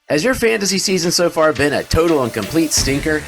Has your fantasy season so far been a total and complete stinker?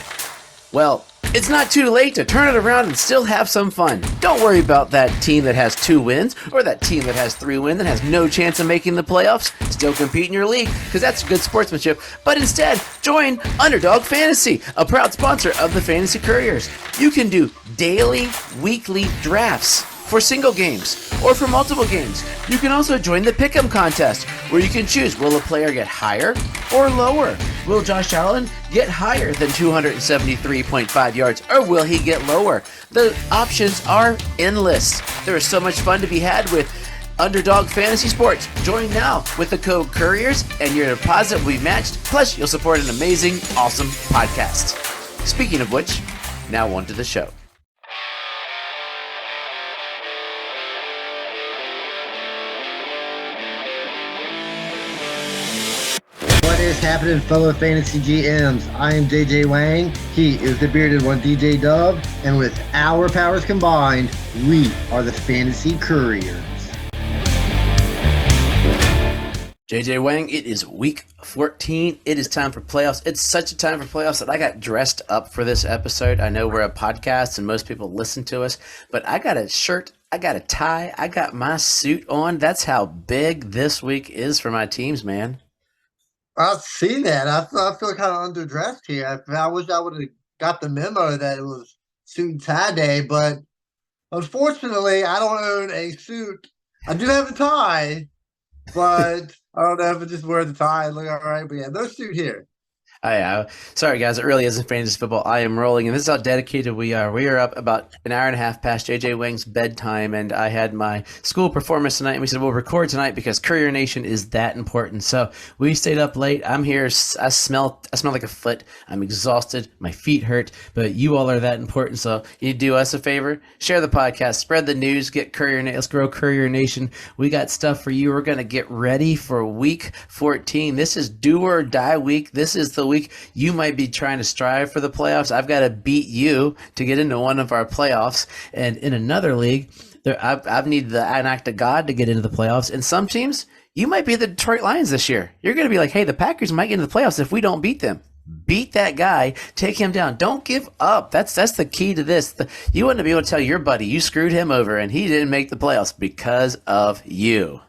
Well, it's not too late to turn it around and still have some fun. Don't worry about that team that has 2 wins or that team that has 3 wins and has no chance of making the playoffs. Still compete in your league because that's good sportsmanship. But instead, join Underdog Fantasy, a proud sponsor of the Fantasy Couriers. You can do daily, weekly drafts for single games or for multiple games. You can also join the Pick'em contest where you can choose, will a player get higher or lower? Will Josh Allen get higher than 273.5 yards or will he get lower? The options are endless. There is so much fun to be had with Underdog Fantasy Sports. Join now with the code Couriers and your deposit will be matched. Plus, you'll support an amazing, awesome podcast. Speaking of which, now on to the show. What is happening, fellow fantasy GMs? I am JJ Wang. He is the bearded one, DJ Dub. And with our powers combined, we are the Fantasy Couriers. JJ Wang, it is week 14. It is time for playoffs. It's such a time for playoffs that I got dressed up for this episode. I know we're a podcast and most people listen to us, but I got a shirt, I got a tie, I got my suit on. That's how big this week is for my teams, man. I've seen that. I feel kind of underdressed here. I wish I would have got the memo that it was suit and tie day, but unfortunately, I don't own a suit. I do have a tie, but I don't know if I just wear the tie and look all right. But yeah, no suit here. Sorry, guys. It really isn't fantasy football. I am rolling, and this is how dedicated we are. We are up about an hour and a half past JJ Wang's bedtime, and I had my school performance tonight, and we said we'll record tonight because Courier Nation is that important. So we stayed up late. I'm here. I smell like a foot. I'm exhausted. My feet hurt, but you all are that important. So you do us a favor, share the podcast, spread the news, get Courier. Let's grow Courier Nation. We got stuff for you. We're gonna get ready for week 14. This is do or die week. This is the week you might be trying to strive for the playoffs. I've got to beat you to get into one of our playoffs. And in another league, I've needed an act of God to get into the playoffs. And some teams, you might be the Detroit Lions this year. You're going to be like, hey, the Packers might get into the playoffs if we don't beat them. Beat that guy. Take him down. Don't give up. That's the key to this. You want to be able to tell your buddy you screwed him over and he didn't make the playoffs because of you.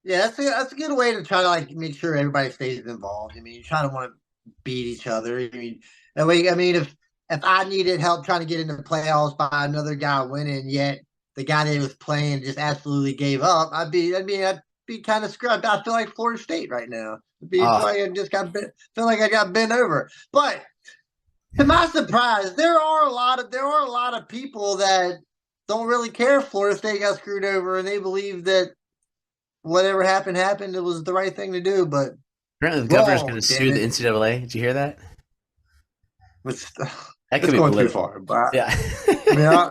Yeah, that's a good way to try to make sure everybody stays involved. I mean, you try to want to beat each other. I mean, that way. I mean, if I needed help trying to get into the playoffs by another guy winning, yet the guy that was playing just absolutely gave up, I'd be kind of screwed. I feel like Florida State right now. Feel like I got bent over. But to my surprise, there are a lot of people that don't really care if Florida State got screwed over, and they believe that whatever happened. It was the right thing to do, but apparently the governor's going to sue the NCAA. Did you hear that? That could be going too far. But yeah, I mean,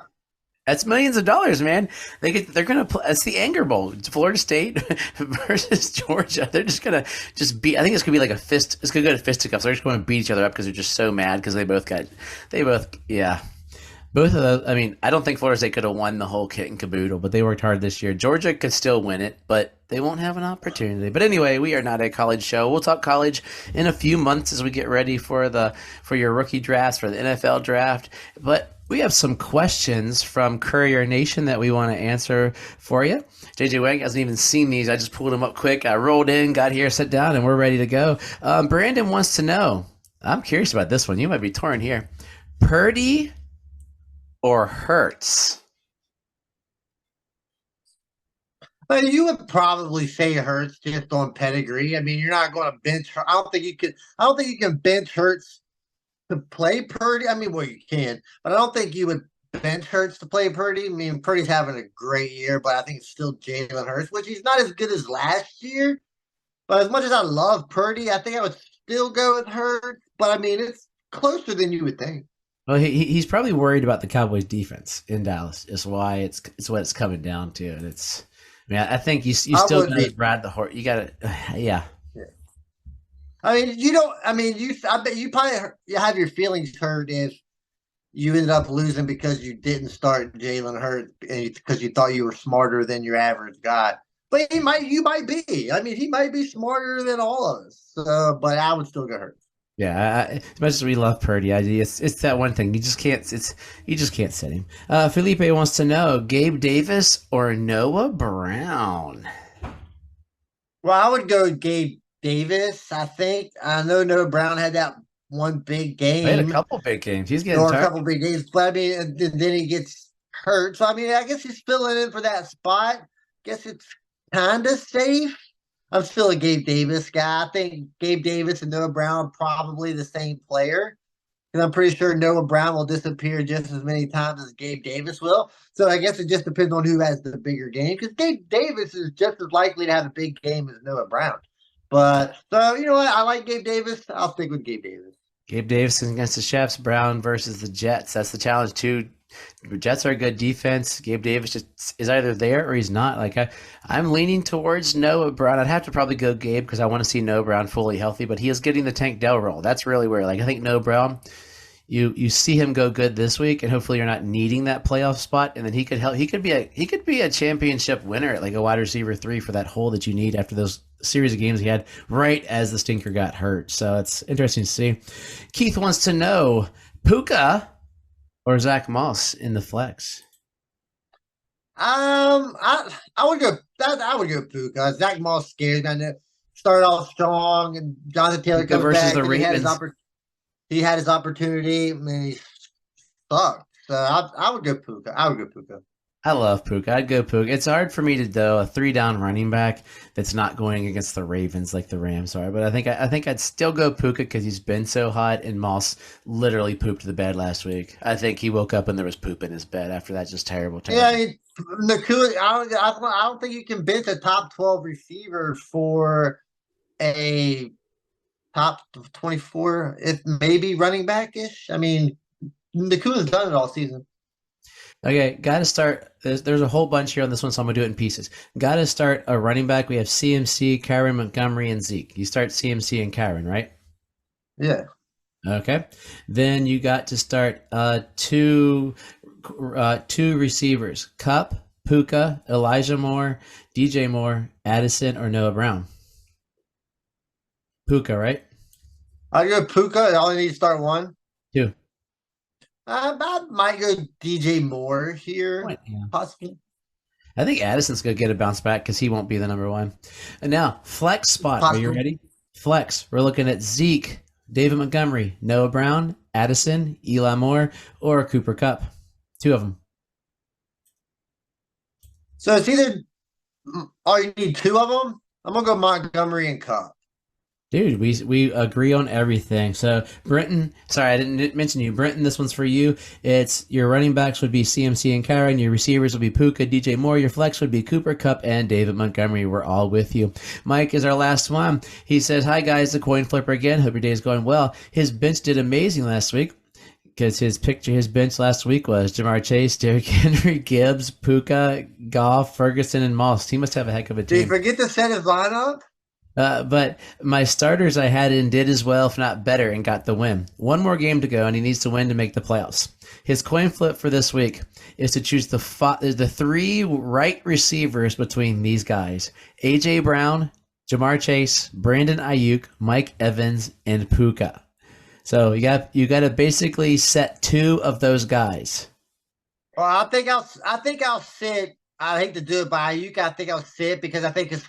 that's millions of dollars, man. They're going to play. It's the Anger Bowl. It's Florida State versus Georgia. They're just going to beat. I think it's going to be like a fist. It's going to go to fisticuffs. They're just going to beat each other up because they're just so mad because both of those, I mean, I don't think Florida State could have won the whole kit and caboodle, but they worked hard this year. Georgia could still win it, but they won't have an opportunity. But anyway, we are not a college show. We'll talk college in a few months as we get ready for your rookie drafts, for the NFL draft. But we have some questions from Courier Nation that we want to answer for you. JJ Wang hasn't even seen these. I just pulled them up quick. I rolled in, got here, sat down, and we're ready to go. Brandon wants to know, I'm curious about this one. You might be torn here. Purdy or Hurts? But you would probably say Hurts just on pedigree. I mean, you're not going to bench. I don't think you can bench Hurts to play Purdy. I mean, well, you can, but I don't think you would bench Hurts to play Purdy. I mean, Purdy's having a great year, but I think it's still Jalen Hurts, which he's not as good as last year. But as much as I love Purdy, I think I would still go with Hurts. But I mean, it's closer than you would think. Well, he's probably worried about the Cowboys' defense in Dallas. Is why it's what it's coming down to, and it's. I mean, I think you still got to ride the horse. You got to, yeah. I mean, you don't. I mean, I bet you probably have your feelings hurt if you ended up losing because you didn't start Jalen Hurts because you thought you were smarter than your average guy. But you might be. I mean, he might be smarter than all of us. But I would still go Hurts. Yeah, as much as we love Purdy, it's that one thing you just can't sit him. Felipe wants to know Gabe Davis or Noah Brown. Well, I would go Gabe Davis. I think I know Noah Brown had that one big I had a game couple big games. He's getting or a tired. couple big games, but I mean, and then he gets hurt. So I mean, I guess he's filling in for that spot. Guess it's kind of safe. I'm still a Gabe Davis guy. I think Gabe Davis and Noah Brown are probably the same player. And I'm pretty sure Noah Brown will disappear just as many times as Gabe Davis will. So I guess it just depends on who has the bigger game because Gabe Davis is just as likely to have a big game as Noah Brown. But so you know what? I like Gabe Davis. I'll stick with Gabe Davis. Gabe Davis against the Chefs, Brown versus the Jets. That's the challenge too. The Jets are a good defense. Gabe Davis just is either there or he's not. I'm leaning towards Noah Brown. I'd have to probably go Gabe because I want to see Noah Brown fully healthy, but he is getting the Tank Dell role. That's really where I think Noah Brown. You see him go good this week, and hopefully you're not needing that playoff spot. And then he could help. He could be a championship winner at like a wide receiver 3 for that hole that you need after those series of games he had right as the stinker got hurt. So it's interesting to see. Keith wants to know Puka or Zach Moss in the flex. I would go. I would go Puka. Zach Moss scares me. I know started off strong, and Jonathan Taylor Puka comes versus back. the And Ravens. he had his opportunity. I mean, he sucked. So I would go Puka. I would go Puka. I love Puka. I'd go Puka. It's hard for me to do a 3-down running back that's not going against the Ravens like the Rams are. But I think I'd still go Puka because he's been so hot, and Moss literally pooped the bed last week. I think he woke up and there was poop in his bed after that. Just terrible, terrible. Yeah, Nakua. I don't think you can bench a top 12 receiver for a top 24, if maybe running back ish. I mean, Nakua's done it all season. Okay, got to start. There's a whole bunch here on this one, so I'm going to do it in pieces. Got to start a running back. We have CMC, Kyron Montgomery, and Zeke. You start CMC and Kyron, right? Yeah. Okay. Then you got to start two receivers: Cup, Puka, Elijah Moore, DJ Moore, Addison, or Noah Brown. Puka, right? I go Puka. I only need to start one. Two. I might go DJ Moore here, Yeah. possibly. I think Addison's going to get a bounce back because he won't be the number one. And now, flex spot. Possibly. Are you ready? Flex. We're looking at Zeke, David Montgomery, Noah Brown, Addison, Eli Moore, or Cooper Kupp. Two of them. So it's either. Oh, you need two of them. I'm gonna go Montgomery and Cup. Dude, we agree on everything. So, Brenton, sorry, I didn't mention you. Brenton, this one's for you. It's your running backs would be CMC and Kyron. Your receivers would be Puka, DJ Moore. Your flex would be Cooper Kupp and David Montgomery. We're all with you. Mike is our last one. He says, hi, guys, the coin flipper again. Hope your day is going well. His bench did amazing last week because his bench last week was Jamar Chase, Derrick Henry, Gibbs, Puka, Goff, Ferguson, and Moss. He must have a heck of a team. Did you forget to set his lineup? But my starters I had in did as well, if not better, and got the win. One more game to go, and he needs to win to make the playoffs. His coin flip for this week is to choose the three right receivers between these guys: A.J. Brown, Jamar Chase, Brandon Ayuk, Mike Evans, and Puka. So you got to basically set two of those guys. Well, I think I'll sit. I hate to do it by Ayuk. I think I'll sit because I think his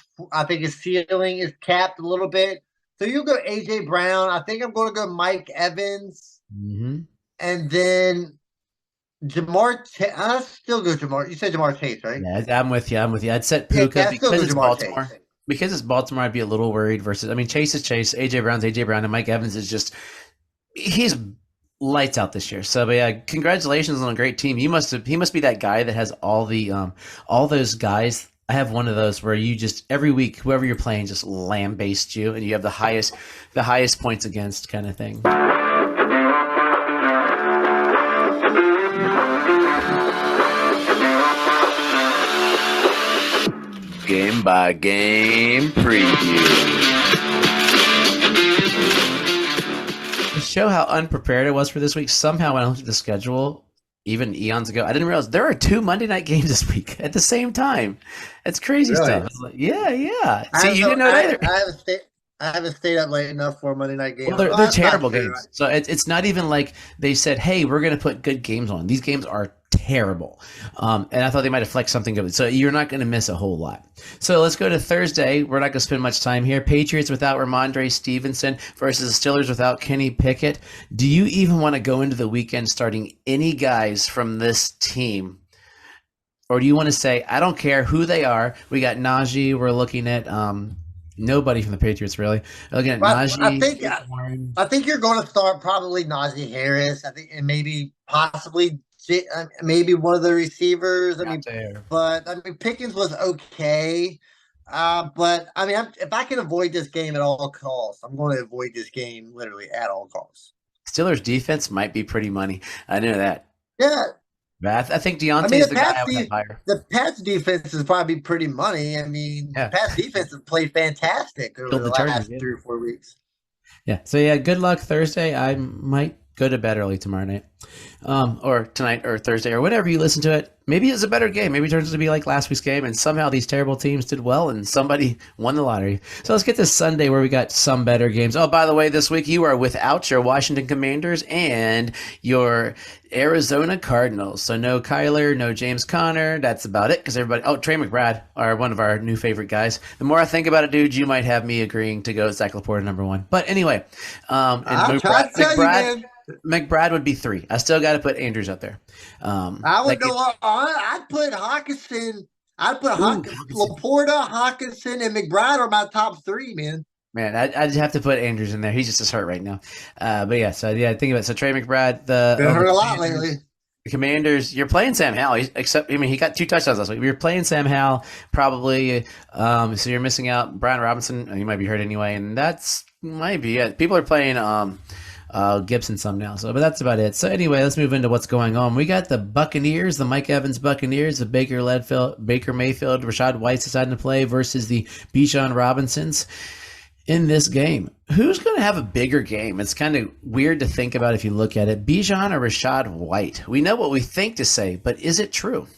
ceiling is capped a little bit. So you go AJ Brown. I think I'm going to go Mike Evans, and then Jamar. I still go Jamar. You said Jamar Chase, right? Yeah, I'm with you. I'd set Puka because it's Baltimore. Chase. Because it's Baltimore, I'd be a little worried. Versus, I mean, Chase is Chase. AJ Brown's AJ Brown, and Mike Evans is just he's lights out this year. So, but yeah, congratulations on a great team. He must be that guy that has all those guys. I have one of those where you just every week, whoever you're playing, just lambaste you, and you have the highest points against kind of thing. Game by game preview. To show how unprepared I was for this week, somehow when I looked at the schedule, even eons ago. I didn't realize there are two Monday night games this week at the same time. It's crazy stuff. Really? It's like, yeah, yeah. I See, have you no. didn't know it either. I haven't stayed up late enough for a Monday night game. Well, Oh, they're that's not terrible true. games. So it's not even like they said, "Hey, we're going to put good games on." These games are terrible, and I thought they might have flexed something good. So you're not going to miss a whole lot. So let's go to Thursday. We're not going to spend much time here. Patriots without Ramondre Stevenson versus the Steelers without Kenny Pickett. Do you even want to go into the weekend starting any guys from this team? Or do you want to say, I don't care who they are. We got Najee. We're looking at nobody from the Patriots, really. Looking at But Najee. I think you're going to start probably Najee Harris. I think, and maybe possibly maybe one of the receivers. I mean Pickens was okay. But I mean, if I can avoid this game at all costs, I'm going to avoid this game literally at all costs. Steelers defense might be pretty money. I know that. Yeah, But I think I Deontay mean is the guy I would have higher. the Pats defense is probably pretty money. I mean, the Yeah. Pats defense has played fantastic over Killed the the Chargers, last yeah. 3 or 4 weeks. Yeah. So yeah, good luck Thursday. I might go to bed early tomorrow night. Or tonight or Thursday or whatever you listen to it. Maybe it's a better game. Maybe it turns out to be like last week's game and somehow these terrible teams did well and somebody won the lottery. So let's get to Sunday where we got some better games. Oh, by the way, this week you are without your Washington Commanders and your Arizona Cardinals. So no Kyler, no James Conner. That's about it because everybody. Oh, Trey McBride are one of our new favorite guys. The more I think about it, dude, you might have me agreeing to go Zach Laporta #1. But anyway, I'll try to tell you, man. McBride would be 3. I still got to put Andrews up there. I would go. I'd put Hawkinson. Laporta, Hawkinson, and McBride are my top 3, man. Man, I'd have to put Andrews in there. He's just as hurt right now. But yeah, so yeah, think about it. So Trey McBride, Been hurt a lot lately. The Commanders, you're playing Sam Howell. He got 2 touchdowns last week. You're playing Sam Howell probably. So you're missing out. Brian Robinson, he might be hurt anyway, and that's might be it. People are playing Gibson some now. So, but that's about it. So anyway, let's move into what's going on. We got the Buccaneers, the Mike Evans Buccaneers, the Baker Mayfield, Rashad White deciding to play versus the Bijan Robinsons in this game. Who's going to have a bigger game? It's kind of weird to think about if you look at it. Bijan or Rashad White? We know what we think to say, but is it true?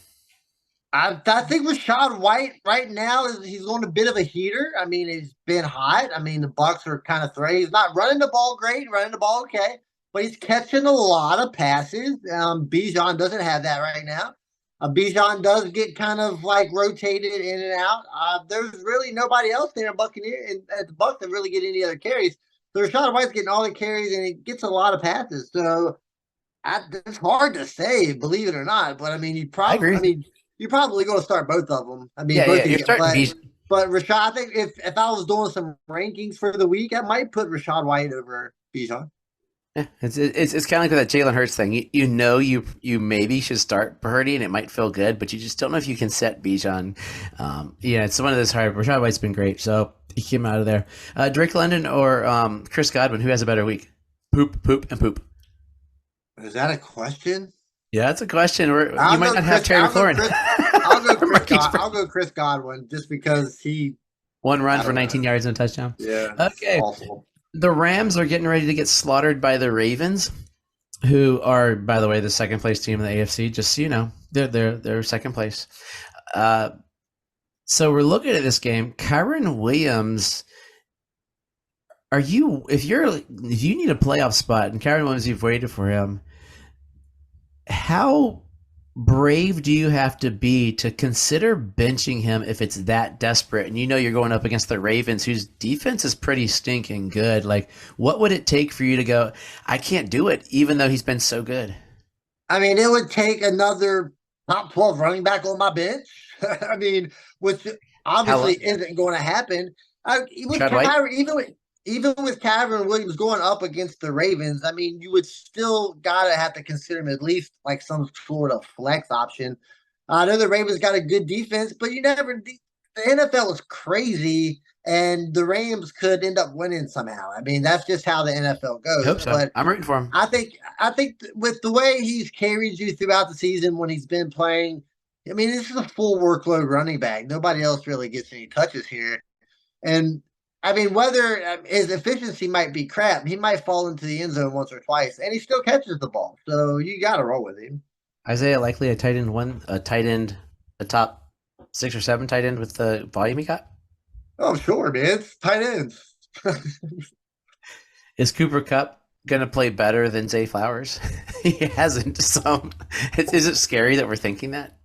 I think Rashad White right now he's on a bit of a heater. I mean, he's been hot. I mean, the Bucs are kind of throwing. He's not running the ball great, running the ball okay, but he's catching a lot of passes. Bijan doesn't have that right now. Bijan does get kind of like rotated in and out. There's really nobody else there in Buccaneer and at the Bucs that really get any other carries. So Rashad White's getting all the carries and he gets a lot of passes. So it's hard to say, believe it or not. But I mean, you're probably going to start both of them. I mean, both you're starting. But Rashad, I think if I was doing some rankings for the week, I might put Rashad White over Bijan. Yeah, it's kind of like that Jalen Hurts thing. You maybe should start Purdy and it might feel good, but you just don't know if you can set Bijan. It's one of those hard. Rashad White's been great, so he came out of there. Drake London or Chris Godwin, who has a better week? Poop, and poop. Is that a question? Yeah, that's a question. You might not have Terry McLaurin. I'll go Chris Godwin just because he 1 run for 19 yards and a touchdown. Yeah. Okay. Awful. The Rams are getting ready to get slaughtered by the Ravens, who are, by the way, the second place team in the AFC. Just so you know, they're second place. So we're looking at this game. Kyren Williams, if you need a playoff spot, and Kyren Williams, you've waited for him. How brave do you have to be to consider benching him if it's that desperate? And you're going up against the Ravens, whose defense is pretty stinking good. Like, what would it take for you to go, I can't do it, even though he's been so good? I mean, it would take another top 12 running back on my bench. I mean, which obviously isn't going to happen. Even with Kyren Williams going up against the Ravens, I mean, you would still gotta have to consider him at least like some sort of flex option. I know the Ravens got a good defense, but the NFL is crazy, and the Rams could end up winning somehow. I mean, that's just how the NFL goes. I hope so. But I'm rooting for him. I think with the way he's carried you throughout the season when he's been playing, I mean, this is a full workload running back. Nobody else really gets any touches here, and I mean, whether his efficiency might be crap, he might fall into the end zone once or twice, and he still catches the ball. So you got to roll with him. Isaiah likely a tight end one, a tight end, a top 6 or 7 tight end with the volume he got. Oh, sure, man. It's tight ends. Is Cooper Cup gonna play better than Zay Flowers? He hasn't. So, is it scary that we're thinking that?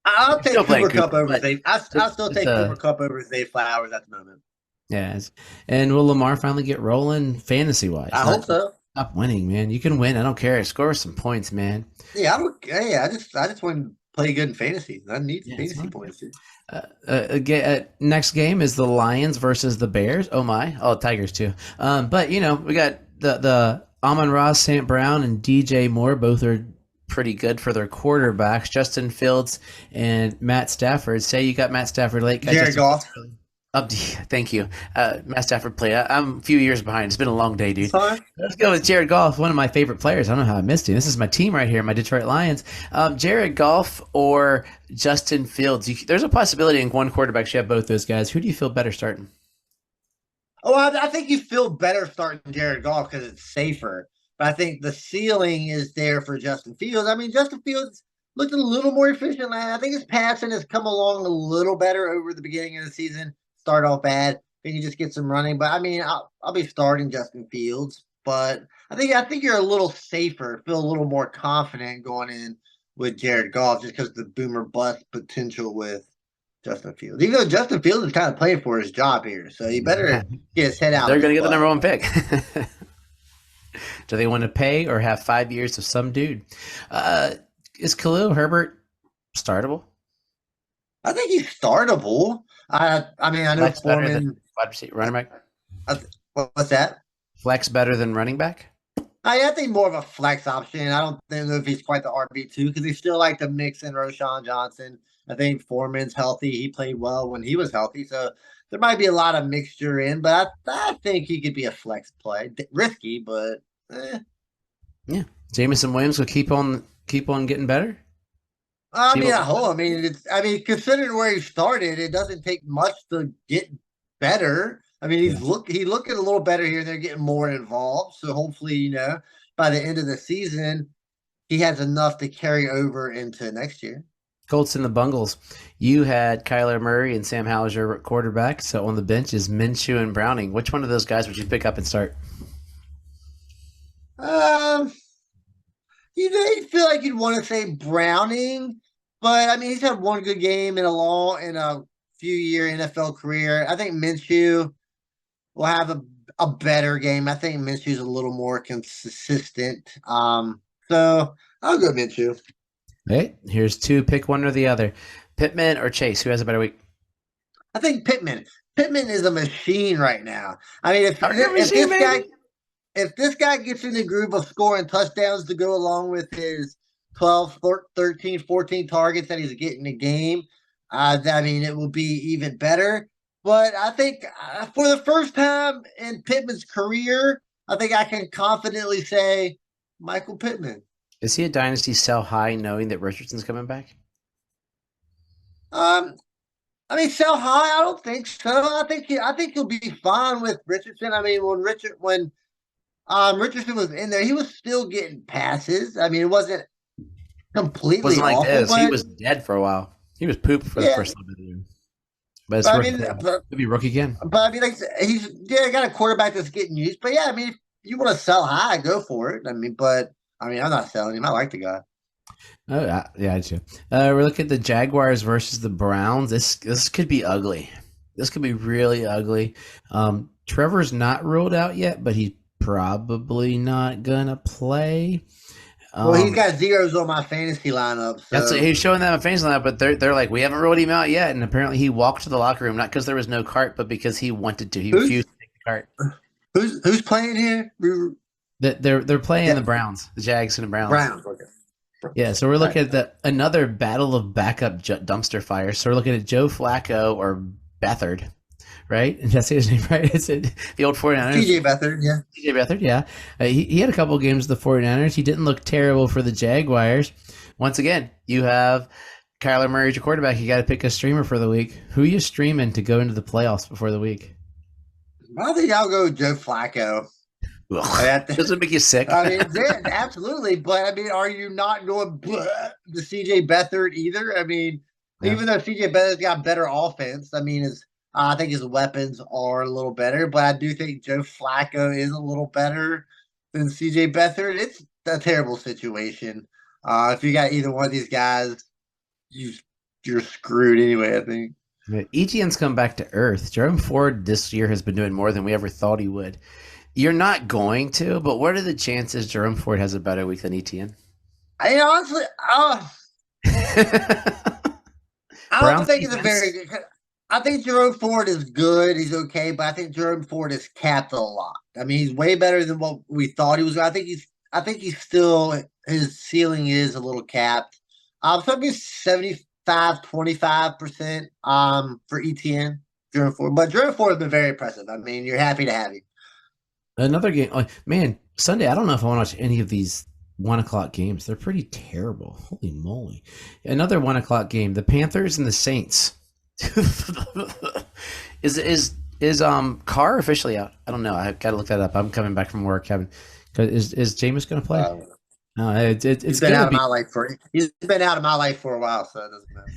I'll He's still take playing Cooper Cup Cooper, over but Zay. I still it's take Cooper a Cup over Zay Flowers at the moment. yeah. And will Lamar finally get rolling fantasy wise? I Not hope so. stop winning, man. You can win. I don't care. Score some points, man. Yeah, I don't. Yeah, I just want to play good in fantasy. I need Yeah, it's fantasy fun. points too. Next game is the Lions versus the Bears. Oh my! Oh, Tigers too. But we got the Amon-Ra, St. Brown, and DJ Moore. Both are pretty good for their quarterbacks. Justin Fields and Matt Stafford. Say you got Matt Stafford late. Got Jared Justin Fields Goff. early. Thank you. Matt Stafford play. I'm a few years behind. It's been a long day, dude. Sorry. Let's go with Jared Goff, one of my favorite players. I don't know how I missed him. This is my team right here, my Detroit Lions. Jared Goff or Justin Fields. There's a possibility in one quarterback you have both those guys. Who do you feel better starting? Oh, I think you feel better starting Jared Goff because it's safer. But I think the ceiling is there for Justin Fields. I mean, Justin Fields looked a little more efficient. I think his passing has come along a little better over the beginning of the season. Start off bad, then you just get some running. But I mean, I'll be starting Justin Fields. But I think you're a little safer, feel a little more confident going in with Jared Goff just because the boomer bust potential with Justin Fields. Even though Justin Fields is kind of playing for his job here, so he better get his head out They're of his going to get the butt. number one pick. Do they want to pay or have 5 years of some dude? Is Khalil Herbert startable? I think he's startable. I mean, I know Flex better than Foreman. wide receiver, running back? What's that? Flex better than running back? I think more of a flex option. I don't know if he's quite the RB2 because he still like to mix in Roshan Johnson. I think Foreman's healthy. He played well when he was healthy, so there might be a lot of mixture in. But I think he could be a flex play, risky, but Yeah. Jameson Williams will keep on getting better. I See mean, what I hope. Considering where he started, it doesn't take much to get better. I mean, yeah. he looking a little better here. They're getting more involved, so hopefully, by the end of the season, he has enough to carry over into next year. Colts and the Bungles. You had Kyler Murray and Sam Howell as your quarterback. So on the bench is Minshew and Browning. Which one of those guys would you pick up and start? Um, you feel like you'd want to say Browning, but I mean, he's had one good game in a few year NFL career. I think Minshew will have a better game. I think Minshew's a little more consistent. So I'll go Minshew. Hey, here's two. Pick one or the other. Pittman or Chase? Who has a better week? I think Pittman. Pittman is a machine right now. I mean, Target machine, baby. if this guy gets in the groove of scoring touchdowns to go along with his 12, 13, 14 targets that he's getting a game, I mean, it will be even better. But I think for the first time in Pittman's career, I think I can confidently say Michael Pittman. Is he a dynasty sell high knowing that Richardson's coming back? Um, I mean, sell high. I don't think so. I think he'll be fine with Richardson. I mean, when Richardson was in there, he was still getting passes. I mean, it wasn't It completely wasn't like awful, this. He but was dead for a while. He was poop for the yeah. first little bit of the year. But it's But I rookie. mean, He'll be rookie again. but I mean, like he's got a quarterback that's getting used. But yeah, I mean, if you want to sell high, go for it. I mean, I'm not selling him. I like the guy. Oh yeah, I do. We're looking at the Jaguars versus the Browns. This could be ugly. This could be really ugly. Trevor's not ruled out yet, but he's probably not gonna play. Well, he's got zeros on my fantasy lineup. That's So he's showing that on fans lineup, but they're like, we haven't ruled him out yet, and apparently he walked to the locker room not because there was no cart, but because he wanted to. He refused to take the cart. who's playing here? They're playing Yeah. the Browns, the Jags and the Browns. Browns. Okay. Yeah, so we're looking at another battle of backup dumpster fires. So we're looking at Joe Flacco or Beathard, right? That's his name, right? It's the old 49ers. TJ Beathard, yeah. TJ Beathard, yeah. He had a couple of games with the 49ers. He didn't look terrible for the Jaguars. Once again, you have Kyler Murray as your quarterback. You got to pick a streamer for the week. Who are you streaming to go into the playoffs before the week? I think I'll go Joe Flacco. Ugh. Does it make you sick? I mean, yeah, absolutely. But I mean, are you not going to CJ Beathard either? I mean, Yeah. even though CJ Beathard's got better offense, I mean, I think his weapons are a little better, but I do think Joe Flacco is a little better than CJ Beathard. It's a terrible situation. If you got either one of these guys, you you're screwed anyway, I think. Etienne's come back to earth. Jerome Ford this year has been doing more than we ever thought he would. You're not going to, but what are the chances Jerome Ford has a better week than Etienne? I mean, honestly, I don't Browns think it's a defense. very good. I think Jerome Ford is good. He's okay, but I think Jerome Ford is capped a lot. I mean, he's way better than what we thought he was. I think he's still. His ceiling is a little capped. So I'd be 75-25% for ETN Jerome Ford, but Jerome Ford has been very impressive. I mean, you're happy to have him. Another game. Oh, man, Sunday. I don't know if I want to watch any of these 1 o'clock games. They're pretty terrible. Holy moly! Another 1 o'clock game. The Panthers and the Saints. is Carr officially out? I don't know. I got to look that up. I'm coming back from work. Is Jameis going to play? No, He's been out of my life for. He's been out of my life for a while, so it doesn't matter.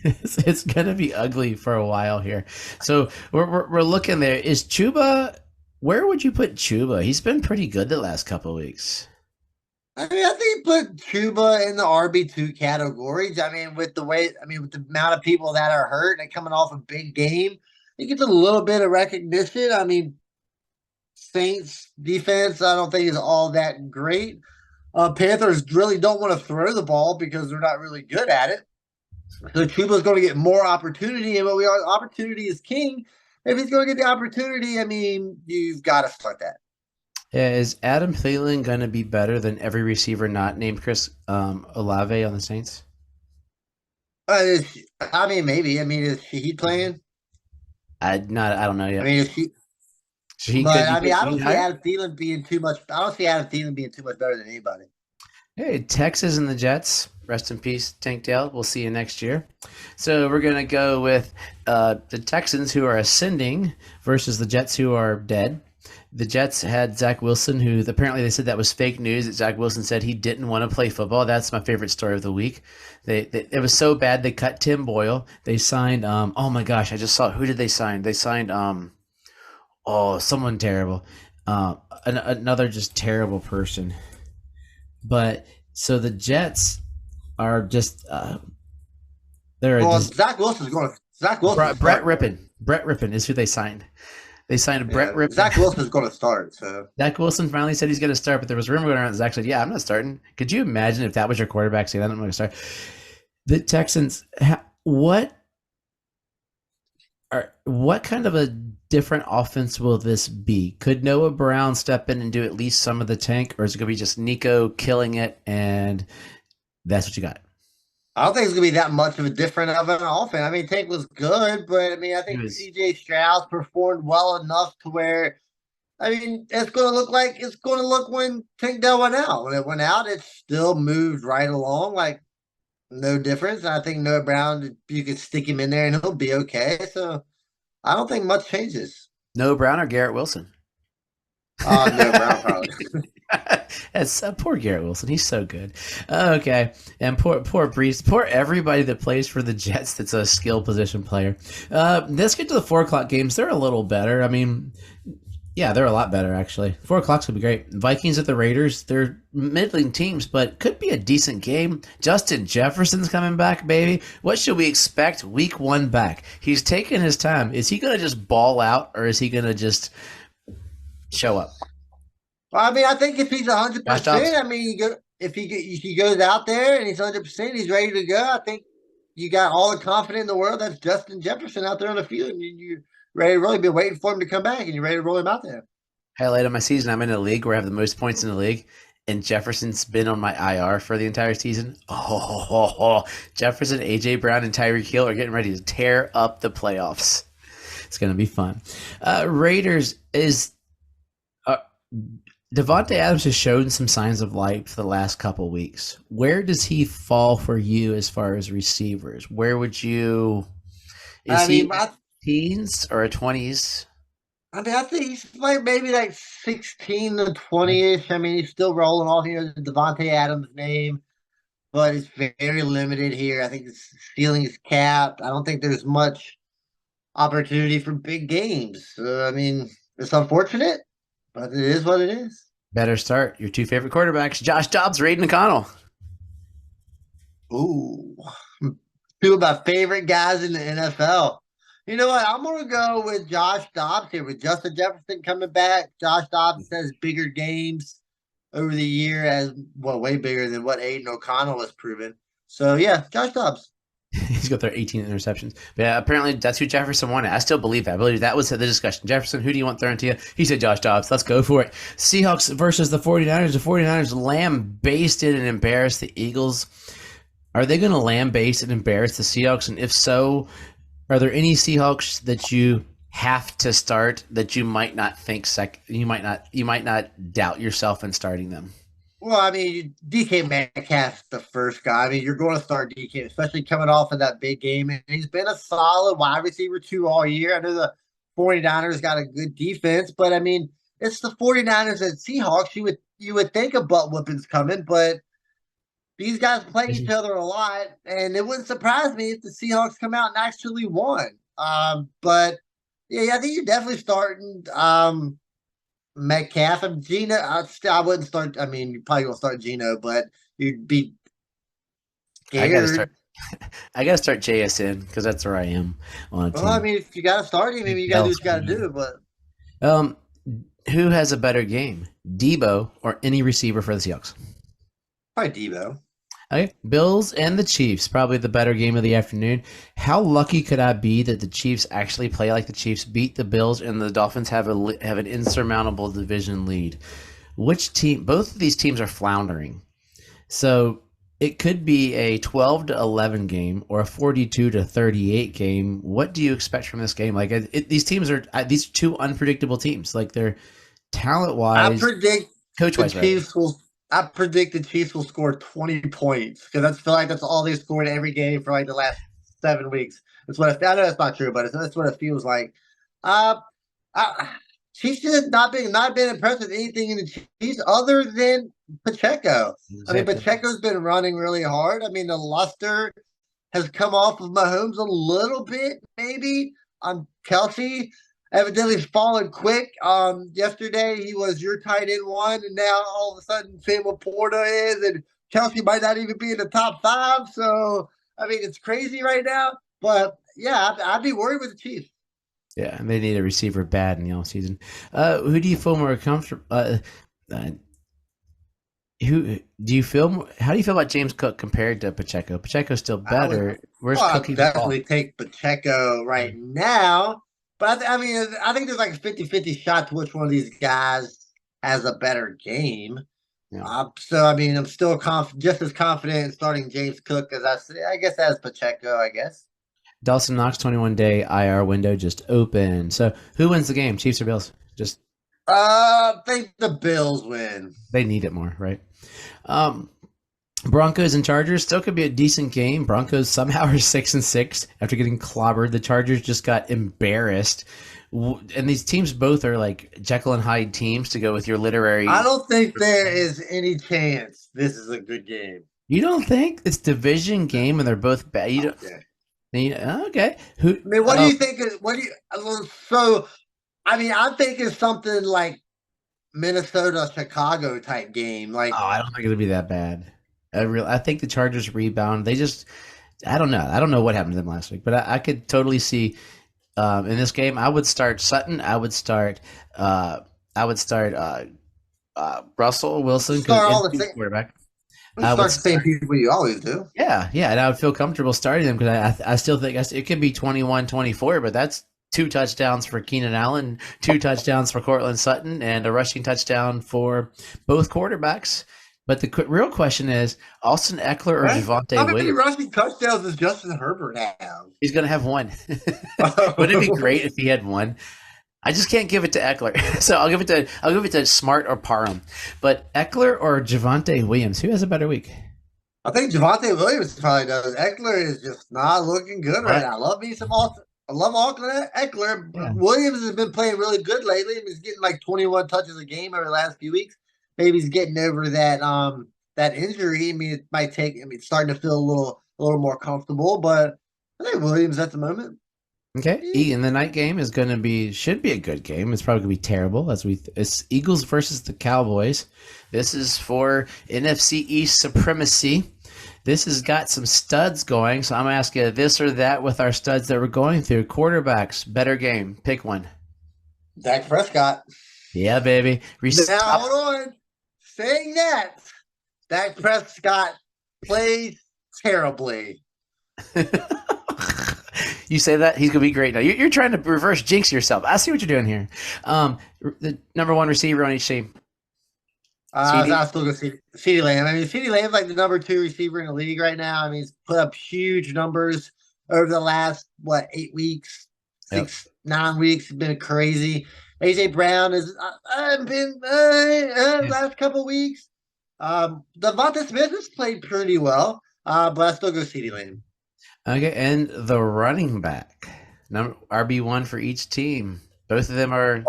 It's going to be ugly for a while here. So we're looking there. Is Chuba? Where would you put Chuba? He's been pretty good the last couple of weeks. I mean, I think put Chuba in the RB2 categories. I mean, with the amount of people that are hurt and coming off a big game, he gets a little bit of recognition. I mean, Saints defense, I don't think is all that great. Panthers really don't want to throw the ball because they're not really good at it. So Chuba's going to get more opportunity, and opportunity is king. If he's going to get the opportunity, I mean, you've got to start that. Is Adam Thielen going to be better than every receiver not named Chris Olave on the Saints? I mean, maybe. I mean, is he playing? I don't know yet. I mean, is he? But I mean, I don't see Adam Thielen being too much. I don't see Adam Thielen being too much better than anybody. Hey, Texas and the Jets. Rest in peace, Tank Dell. We'll see you next year. So we're going to go with the Texans, who are ascending, versus the Jets, who are dead. The Jets had Zach Wilson, who apparently they said that was fake news, that Zach Wilson said he didn't want to play football. That's my favorite story of the week. It was so bad they cut Tim Boyle. They signed, oh my gosh, I just saw, who did they sign? They signed, someone terrible. Another just terrible person. But so the Jets are just Zach Wilson's going to Brett Rippon. Brett Rippon is who they signed. They signed Brett Rippon. Zach Wilson's going to start. So Zach Wilson finally said he's going to start, but there was a rumor going around that Zach said, "Yeah, I'm not starting." Could you imagine if that was your quarterback saying, "I'm going to start"? The Texans, what kind of a different offense will this be? Could Noah Brown step in and do at least some of the tank, or is it going to be just Nico killing it and that's what you got? I don't think it's going to be that much of a different of an offense. I mean, Tank was good, but I mean, I think CJ Stroud performed well enough to where, I mean, it's going to look like it's going to look when Tank Dell went out. When it went out, it still moved right along, like no difference. I think Noah Brown, you could stick him in there and he'll be okay. So I don't think much changes. Noah Brown or Garrett Wilson? Noah Brown probably. That's poor Garrett Wilson. He's so good. Okay, and poor Brees, poor everybody that plays for the Jets. That's a skill position player. Let's get to the 4 o'clock games. They're a little better. I mean, yeah, they're a lot better actually. 4 o'clock's gonna be great. Vikings at the Raiders. They're middling teams, but could be a decent game. Justin Jefferson's coming back, baby. What should we expect week 1 back? He's taking his time. Is he gonna just ball out, or is he gonna just show up? Well, I mean, I think if he's 100%, I mean, if he goes out there and he's 100%, he's ready to go. I think you got all the confidence in the world. That's Justin Jefferson out there on the field, and you're ready to really be waiting for him to come back, and you're ready to roll him out there. Highlight of my season: I'm in a league where I have the most points in the league, and Jefferson's been on my IR for the entire season. Jefferson, AJ Brown, and Tyreek Hill are getting ready to tear up the playoffs. It's going to be fun. Raiders is. Devontae Adams has shown some signs of life for the last couple of weeks. Where does he fall for you as far as receivers? Where would you – is he teens or 20s? I mean, I think he's like maybe like 16 to 20-ish. I mean, he's still rolling off here the Devontae Adams name, but it's very limited here. I think the ceiling is capped. I don't think there's much opportunity for big games. I mean, it's unfortunate, but it is what it is. Better start your two favorite quarterbacks, Josh Dobbs, Raiden O'Connell. Ooh, two of my favorite guys in the NFL. You know what? I'm gonna go with Josh Dobbs here with Justin Jefferson coming back. Josh Dobbs has bigger games over the year as well, way bigger than what Aiden O'Connell has proven. So yeah, Josh Dobbs. He's got their 18 interceptions. But yeah, apparently that's who Jefferson wanted. I still believe that. I believe that was the discussion. Jefferson, who do you want thrown to you? He said Josh Dobbs. Let's go for it. Seahawks versus the 49ers. The 49ers lambasted and embarrassed the Eagles. Are they going to lambaste and embarrass the Seahawks? And if so, are there any Seahawks that you have to start that you might not think you might not doubt yourself in starting them? Well, I mean, DK Metcalf's the first guy. I mean, you're going to start DK, especially coming off of that big game. And he's been a solid wide receiver two all year. I know the 49ers got a good defense, but I mean, it's the 49ers and Seahawks. You would think a butt whooping's coming, but these guys play each other a lot, and it wouldn't surprise me if the Seahawks come out and actually won. But yeah, I think you're definitely starting Metcalf and Gino. I wouldn't start. I mean, you probably gonna start Gino, but you'd be I gotta scared. start. I gotta start JSN because that's where I am on a Well, I team. mean, if you got to start him, maybe you got to do what you got to do. But Um, who has a better game, Debo or any receiver for the Seahawks? probably Debo. Okay, Bills and the Chiefs, probably the better game of the afternoon. How lucky could I be that the Chiefs actually play like the Chiefs, beat the Bills, and the Dolphins have an insurmountable division lead? Which team? Both of these teams are floundering, so it could be a 12-11 game or a 42-38 game. What do you expect from this game? Like these teams are these two unpredictable teams. Like they're talent I wise, predict coach the wise, rather. Chiefs will. I predict the Chiefs will score 20 points because I feel like that's all they scored every game for like the last 7 weeks. That's what I know that's not true, but that's what it feels like. Uh, Chiefs just not been impressed with anything in the Chiefs other than Pacheco. I mean, Pacheco's been running really hard. I mean, the luster has come off of Mahomes a little bit, maybe. Kelsey evidently fallen quick. Yesterday he was your tight end one, and now all of a sudden Sam Laporta is, and Kelsey might not even be in the top five. So I mean, it's crazy right now. But yeah, I'd be worried with the Chiefs. Yeah, and they need a receiver bad in the offseason. Who do you feel more comfortable? Who do you feel? How do you feel about James Cook compared to Pacheco? Pacheco's still I would, better. Where's well, Cookie I'd the ball? definitely take Pacheco right now. But I mean, I think there's like a 50-50 shot to which one of these guys has a better game. Yeah. So I mean, I'm still just as confident in starting James Cook as I guess as Pacheco. I guess. Dawson Knox 21-day IR window just open. So who wins the game? Chiefs or Bills? Just I think the Bills win. they need it more, right? Broncos and Chargers still could be a decent game. Broncos somehow are 6-6 after getting clobbered. The Chargers just got embarrassed. And these teams both are like Jekyll and Hyde teams to go with your literary. I don't think there is any chance this is a good game. You don't think it's division game and they're both bad? You don't. Okay. Who? I mean, what do you think? So, I mean, I'm thinking something like Minnesota Chicago type game. Like, I don't think it'll be that bad. I think the Chargers rebound. I don't know. I don't know what happened to them last week, but I could totally see in this game. I would start Sutton. I would start. Russell Wilson, quarterback. Start the same people you always do. Yeah, and I would feel comfortable starting them because I still think it could be 21-24, but that's 2 touchdowns for Keenan Allen, 2 touchdowns for Cortland Sutton, and a rushing touchdown for both quarterbacks. But the real question is Austin Eckler or Javonte Williams? How many rushing touchdowns does Justin Herbert have? He's going to have one. Wouldn't it be great if he had one? I just can't give it to Eckler, so I'll give it to Smart or Parham. But Eckler or Javonte Williams, who has a better week? I think Javonte Williams probably does. Eckler is just not looking good right now. I love me some Austin. I love Auckland Eckler. Yeah. Williams has been playing really good lately. He's getting like 21 touches a game over the last few weeks. Maybe he's getting over that injury. I mean, it might take. I mean, it's starting to feel a little more comfortable. But I think Williams at the moment. Okay. eh, E and the night game is going to be should be a good game. It's probably going to be terrible it's Eagles versus the Cowboys. This is for NFC East supremacy. This has got some studs going, so I'm going to ask you this or that with our studs that we're going through. Quarterbacks, better game. Pick one. Dak Prescott. Yeah, baby. Now hold on. Saying that, Dak Prescott plays terribly. You say that he's gonna be great now. You're trying to reverse jinx yourself. I see what you're doing here. The number one receiver on each team. CD? I still go CeeDee Lamb. I mean, CeeDee Lamb's like the number 2 receiver in the league right now. I mean, he's put up huge numbers over the last 8 weeks, Yep. 9 weeks. It's been crazy. AJ Brown has been last couple weeks. Devonta Smith has played pretty well, but I still go CeeDee Lamb. Okay, and the running back, number RB1 for each team. Both of them are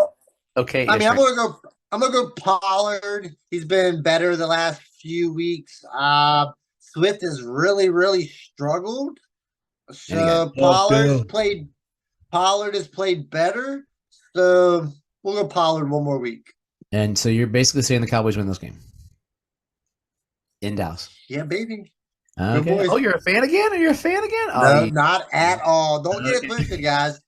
okay. I mean, I'm gonna go Pollard. He's been better the last few weeks. Swift has really, really struggled. So Pollard has played better. So we'll go Pollard one more week. And so you're basically saying the Cowboys win this game in Dallas. Yeah, baby. Okay. Oh, you're a fan again? Are you a fan again? No, not at all. Don't get it twisted, guys.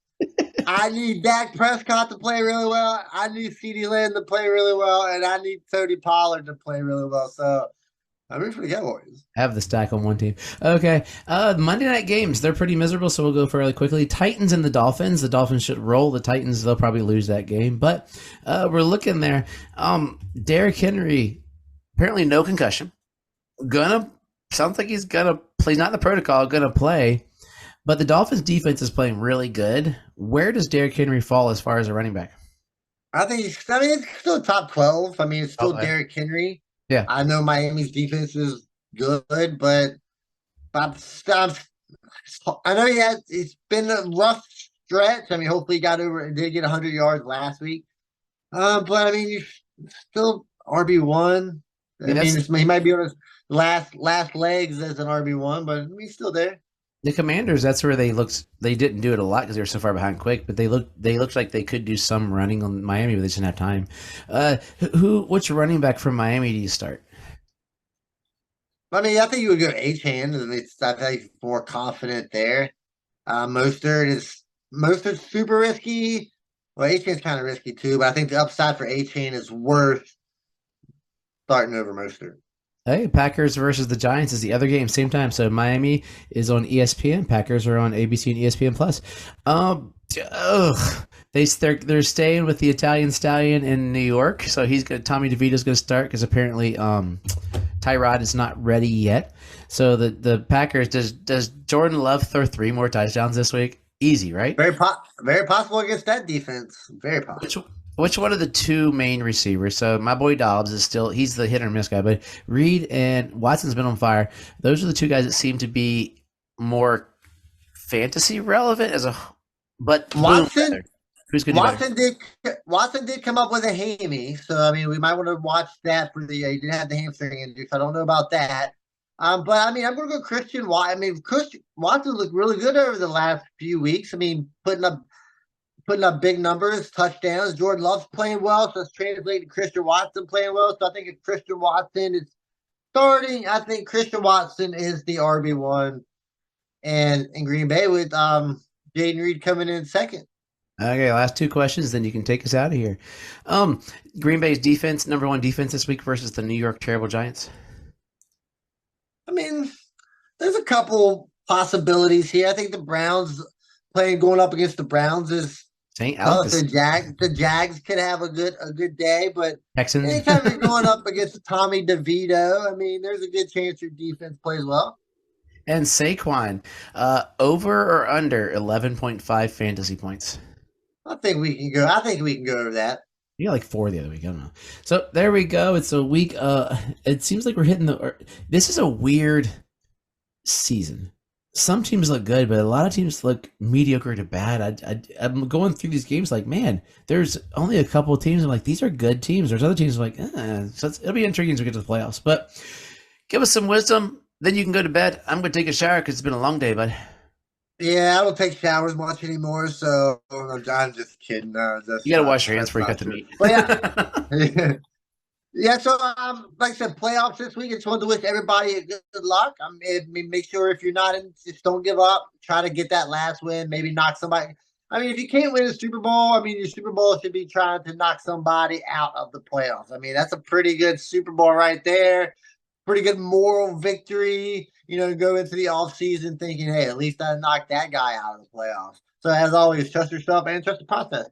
I need Dak Prescott to play really well. I need CeeDee Lamb to play really well, and I need Tony Pollard to play really well. So I'm rooting for the Cowboys. Have the stack on one team. Okay. Monday night games. They're pretty miserable, so we'll go fairly quickly. Titans and the Dolphins. The Dolphins should roll. The Titans, they'll probably lose that game. But we're looking there. Derrick Henry, apparently no concussion. Sounds like he's gonna play, not in the protocol, gonna play. But the Dolphins defense is playing really good. Where does Derrick Henry fall as far as a running back? I mean, it's still top 12. I mean, it's still Derrick Henry. Yeah. I know Miami's defense is good, but I know it's been a rough stretch. I mean, hopefully he got over and did get 100 yards last week. But I mean, you're still RB1. I mean, he might be on his last legs as an RB1, but he's still there. The Commanders, that's where they looked. They didn't do it a lot because they were so far behind quick, but they looked like they could do some running on Miami, but they just didn't have time. Which running back from Miami do you start? I mean, I think you would go Achane. I mean, I think more confident there. Mostert's super risky. Well, Achane's kind of risky too, but I think the upside for Achane is worth starting over Mostert. Hey, Packers versus the Giants is the other game, same time. So Miami is on ESPN. Packers are on ABC and ESPN Plus. They're staying with the Italian Stallion in New York. So Tommy DeVito's going to start because apparently Tyrod is not ready yet. So the Packers, does Jordan Love throw 3 more touchdowns this week? Easy, right? Very possible against that defense. Very possible. Which one of the 2 main receivers? So my boy Dobbs he's the hit or miss guy, but Reed and Watson's been on fire. Those are the 2 guys that seem to be more fantasy relevant but Watson. Who's going to Watson did come up with a hammy, so I mean we might want to watch that for he didn't have the hamstring injury, so I don't know about that. But I mean I'm going to go Christian Watson. I mean Christian Watson looked really good over the last few weeks. I mean putting up big numbers, touchdowns. Jordan Love's playing well, so it's translating to Christian Watson playing well. So I think if Christian Watson is starting, I think Christian Watson is the RB1 and in Green Bay with Jaden Reed coming in second. Okay, last 2 questions, then you can take us out of here. Green Bay's defense, number 1 defense this week versus the New York Terrible Giants. I mean, there's a couple possibilities here. I think the Browns going up against the Browns is the Jags could have a good day, but Texans. Anytime you're going up against Tommy DeVito, I mean, there's a good chance your defense plays well. And Saquon, over or under 11.5 fantasy points? I think we can go over that. You got like 4 the other week. I don't know. So there we go. It's a week. It seems like we're hitting this is a weird season. some teams look good, but a lot of teams look mediocre to bad. I'm going through these games like, man, there's only a couple of teams. I'm like, these are good teams. There's other teams I'm like, so it'll be intriguing as we get to the playoffs. But give us some wisdom, then you can go to bed. I'm going to take a shower because it's been a long day, bud. Yeah, I don't take showers much anymore, so I'm just kidding. No, You got to not wash your hands that's before you not cut the true. meat. But yeah, yeah. So like I said, playoffs this week. I just wanted to wish everybody a good luck. I mean, make sure if you're not in, just don't give up. Try to get that last win. Maybe knock somebody. I mean, if you can't win a Super Bowl, I mean, your Super Bowl should be trying to knock somebody out of the playoffs. I mean, that's a pretty good Super Bowl right there. Pretty good moral victory, go into the offseason thinking, hey, at least I knocked that guy out of the playoffs. So as always, trust yourself and trust the process.